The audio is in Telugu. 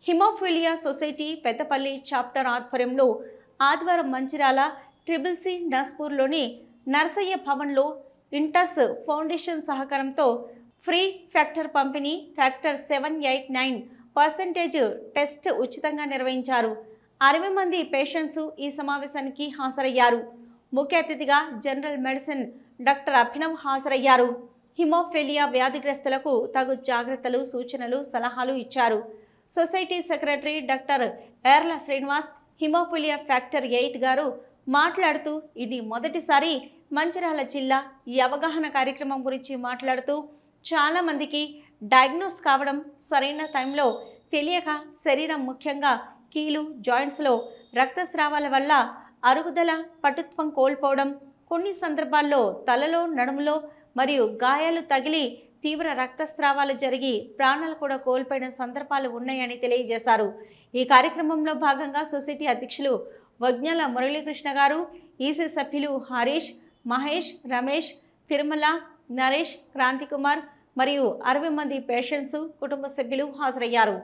హిమోఫిలియా సొసైటీ పెద్దపల్లి చాప్టర్ ఆధ్వర్యంలో ఆదివారం మంచిర్యాల ట్రిబుల్-సి నస్పూర్లోని నర్సయ్య భవన్లో ఇంటస్ ఫౌండేషన్ సహకారంతో ఫ్రీ ఫ్యాక్టర్ పంపిణీ ఫ్యాక్టర్ 789% టెస్ట్ ఉచితంగా నిర్వహించారు. 60 మంది పేషెంట్స్ ఈ సమావేశానికి హాజరయ్యారు. ముఖ్య అతిథిగా జనరల్ మెడిసిన్ డాక్టర్ అభినవ్ హాజరయ్యారు. హిమోఫిలియా వ్యాధిగ్రస్తులకు తగు జాగ్రత్తలు, సూచనలు, సలహాలు ఇచ్చారు. Society secretary doctor ఎర్ల Srinivas haemophilia factor 8 గారు మాట్లాడుతూ ఇది మొదటిసారి మంచిర్యాల జిల్లా ఈ అవగాహన కార్యక్రమం గురించి మాట్లాడుతూ చాలా మందికి డయాగ్నోస్ కావడం సరైన టైంలో తెలియక శరీరం ముఖ్యంగా కీలు జాయింట్స్లో రక్తస్రావాల వల్ల అరుగుదల పటుత్వం కోల్పోవడం, కొన్ని సందర్భాల్లో తలలో, నడుములో మరియు గాయాలు తగిలి తీవ్ర రక్తస్రావాలు జరిగి ప్రాణాలు కూడా కోల్పోయిన సందర్భాలు ఉన్నాయని తెలియజేశారు. ఈ కార్యక్రమంలో భాగంగా సొసైటీ అధ్యక్షులు వజ్ఞల మురళీకృష్ణ గారు, ఈసీ సభ్యులు హరీష్, మహేష్, రమేష్, తిరుమల, నరేష్, క్రాంతికుమార్ మరియు 60 మంది పేషెంట్స్, కుటుంబ సభ్యులు హాజరయ్యారు.